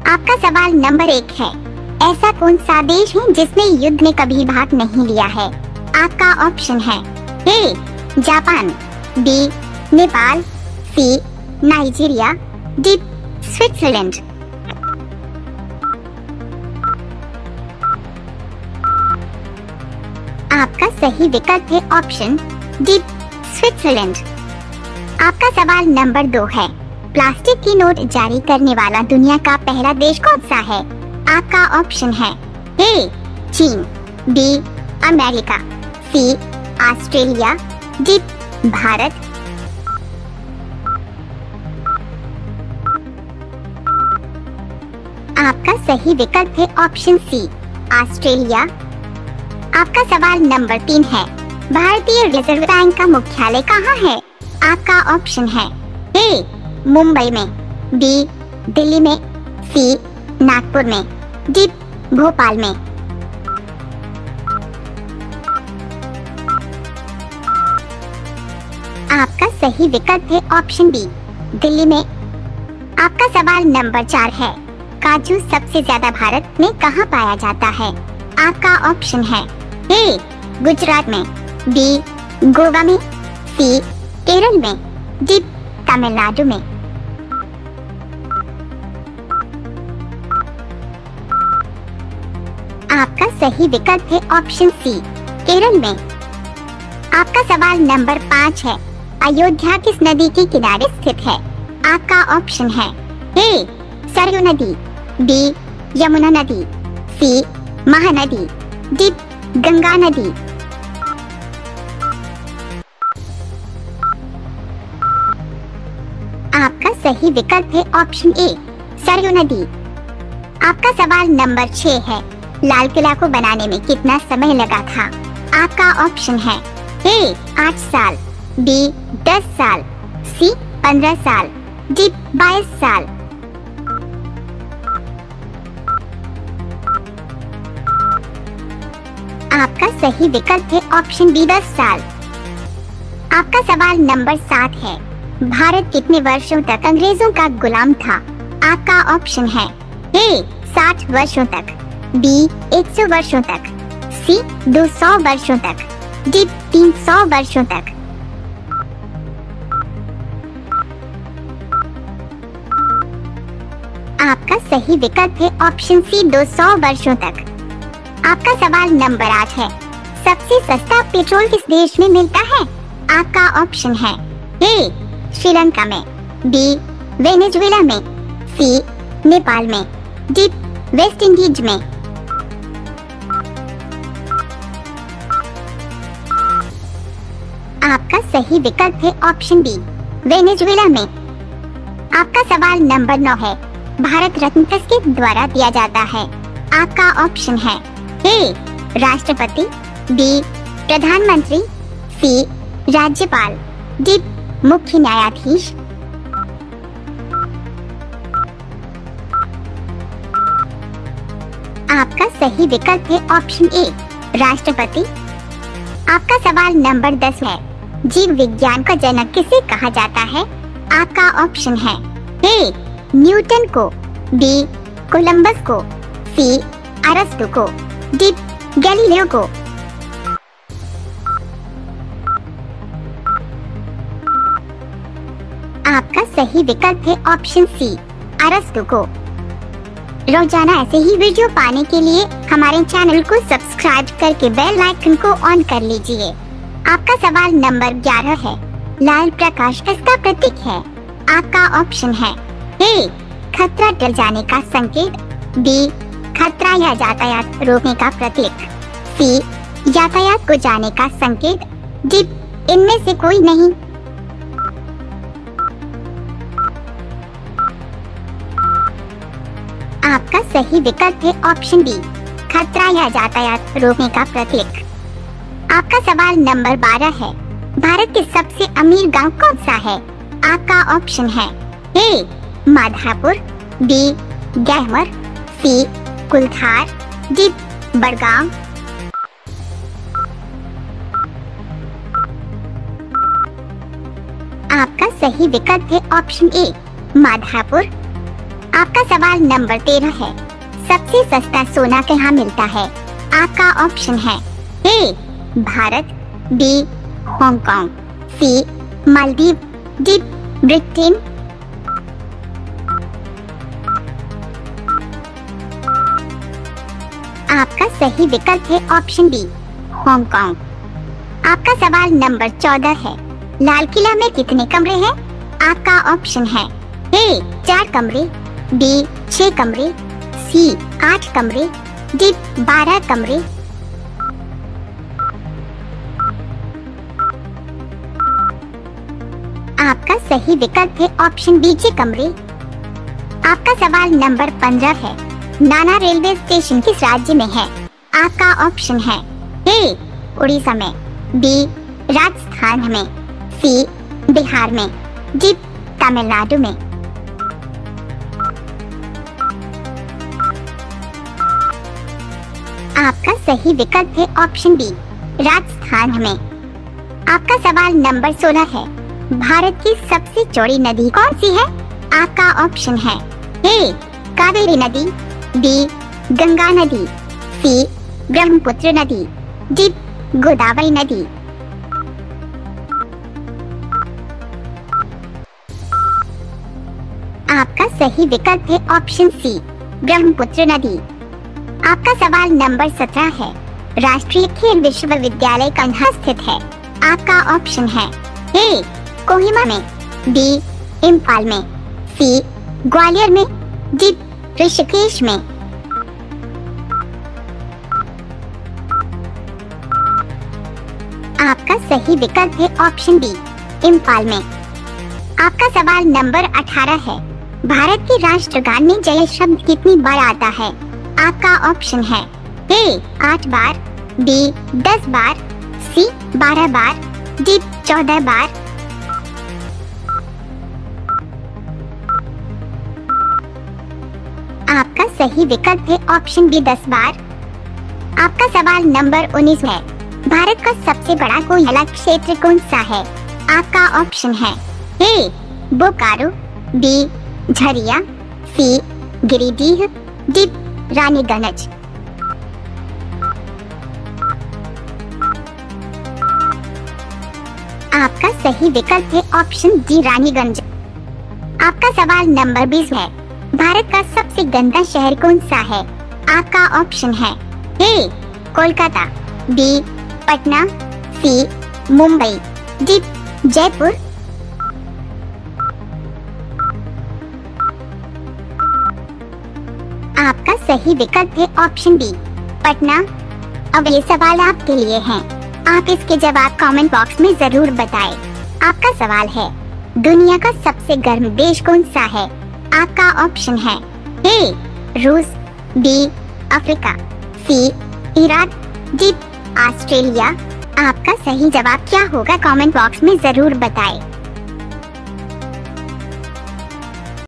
आपका सवाल नंबर 1 है, ऐसा कौन सा देश है जिसने युद्ध में कभी भाग नहीं लिया है? आपका ऑप्शन है A Japan, B Nepal, C Nigeria, D Switzerland. आपका सही विकल्प है ऑप्शन डी स्विट्जरलैंड। आपका सवाल नंबर 2 है, प्लास्टिक की नोट जारी करने वाला दुनिया का पहला देश कौन सा है? आपका ऑप्शन है ए चीन, बी अमेरिका, सी ऑस्ट्रेलिया, डी भारत। आपका सही विकल्प है ऑप्शन सी ऑस्ट्रेलिया। आपका सवाल नंबर 3 है, भारतीय रिजर्व बैंक का मुख्यालय कहाँ है? आपका ऑप्शन है ए मुंबई में, बी दिल्ली में, सी नागपुर में, डी भोपाल में। आपका सही विकल्प है ऑप्शन बी दिल्ली में। आपका सवाल नंबर 4 है, काजू सबसे ज्यादा भारत में कहाँ पाया जाता है? आपका ऑप्शन है ए गुजरात में, बी गोवा में, सी केरल में, डी तमिलनाडु में। आपका सही विकल्प है ऑप्शन सी केरल में। आपका सवाल नंबर 5 है, अयोध्या किस नदी के किनारे स्थित है? आपका ऑप्शन है ए सरयू नदी, बी यमुना नदी, सी महानदी, डी गंगा नदी। आपका सही विकल्प है ऑप्शन ए सरयू नदी। आपका सवाल नंबर 6 है, लाल किला को बनाने में कितना समय लगा था? आपका ऑप्शन है ए 8 साल, बी 10 साल, सी 15 साल, डी 22 साल। आपका सही विकल्प है ऑप्शन बी 10 साल। आपका सवाल नंबर 7 है, भारत कितने वर्षों तक अंग्रेजों का गुलाम था? आपका ऑप्शन है ए 60 वर्षों तक, बी 100 वर्षों तक, सी 200 वर्षों तक, डी 300 वर्षों तक। आपका सही विकल्प है ऑप्शन सी 200 वर्षों तक। आपका सवाल नंबर 8 है, सबसे सस्ता पेट्रोल किस देश में मिलता है? आपका ऑप्शन है ए श्रीलंका में, बी वेनेजुएला में, सी नेपाल में, डी वेस्ट इंडीज में। आपका सही विकल्प है ऑप्शन बी वेनेजुएला में। आपका सवाल नंबर 9 है, भारत रत्न किसके द्वारा दिया जाता है? आपका ऑप्शन है ए राष्ट्रपति, बी प्रधानमंत्री, सी राज्यपाल, डी मुख्य न्यायाधीश। आपका सही विकल्प है ऑप्शन ए राष्ट्रपति। आपका सवाल नंबर 10 है, जीव विज्ञान का जनक किसे कहा जाता है? आपका ऑप्शन है ए न्यूटन को, बी कोलंबस को, सी अरस्तु को, डी गैलीलियो को। आपका सही विकल्प है ऑप्शन सी अरस्तु को। रोजाना ऐसे ही वीडियो पाने के लिए हमारे चैनल को सब्सक्राइब करके बेल आइकन को ऑन कर लीजिए। आपका सवाल नंबर 11 है, लाल प्रकाश किसका प्रतीक है? आपका ऑप्शन है ए खतरा टल जाने का संकेत, बी खतरा या यातायात रोकने का प्रतीक, सी यातायात को जाने का संकेत, डी इनमें से कोई नहीं। आपका सही विकल्प है ऑप्शन बी खतरा या यातायात रोकने का प्रतीक। आपका सवाल नंबर 12 है, भारत के सबसे अमीर गांव कौन सा है? आपका ऑप्शन है ए माधापुर, बी गहमर, सी कुलधार, डी बड़गांव। आपका सही विकल्प है ऑप्शन ए माधापुर। आपका सवाल नंबर 13 है। सबसे सस्ता सोना कहाँ मिलता है? आपका ऑप्शन है ए भारत, बी हांगकांग, सी मालदीव, डी ब्रिटेन। आपका सही विकल्प है ऑप्शन बी हांगकांग। आपका सवाल नंबर 14 है। लाल किला में कितने कमरे हैं? आपका ऑप्शन है ए 4 कमरे, बी 6 कमरे, सी 8 कमरे, डी 12 कमरे। आपका सही विकल्प है ऑप्शन बी 6 कमरे। आपका सवाल नंबर 15 है। नाना रेलवे स्टेशन किस राज्य में है? आपका ऑप्शन है ए उड़ीसा में, बी राजस्थान में, सी बिहार में, डी तमिलनाडु में। आपका सही विकल्प है ऑप्शन बी राजस्थान में। आपका सवाल नंबर 16 है। भारत की सबसे चौड़ी नदी कौन सी है? आपका ऑप्शन है ए कावेरी नदी, बी गंगा नदी, सी ब्रह्मपुत्र नदी, डी गोदावरी नदी। आपका सही विकल्प है ऑप्शन सी ब्रह्मपुत्र नदी। आपका सवाल नंबर 17 है। राष्ट्रीय खेल विश्वविद्यालय कहाँ स्थित है? आपका ऑप्शन है ए कोहिमा में, बी इम्फाल में, सी ग्वालियर में, डी ऋषिकेश में। आपका सही विकल्प है ऑप्शन बी इम्फाल में। आपका सवाल नंबर 18 है। भारत के राष्ट्रगान में जय शब्द कितनी बार आता है? आपका ऑप्शन है ए 8 बार, बी 10 बार, सी 12 बार, डी 14 बार। आपका सही विकल्प है ऑप्शन बी 10 बार। आपका सवाल नंबर 19 है। भारत का सबसे बड़ा कोयला क्षेत्र कौन सा है? आपका ऑप्शन है ए बोकारो, बी झरिया, सी गिरिडीह, डी रानीगंज। आपका सही विकल्प है ऑप्शन डी रानीगंज। आपका सवाल नंबर 20 है। भारत का सबसे गंदा शहर कौन सा है? आपका ऑप्शन है ए कोलकाता, बी पटना, सी मुंबई, डी जयपुर। आपका सही विकल्प है ऑप्शन बी पटना। अब ये सवाल आपके लिए हैं। आप इसके जवाब कमेंट बॉक्स में जरूर बताएं। आपका सवाल है, दुनिया का सबसे गर्म देश कौन सा है? आपका ऑप्शन है ए रूस, बी अफ्रीका, सी ईरान, डी ऑस्ट्रेलिया। आपका सही जवाब क्या होगा कमेंट बॉक्स में जरूर बताएं।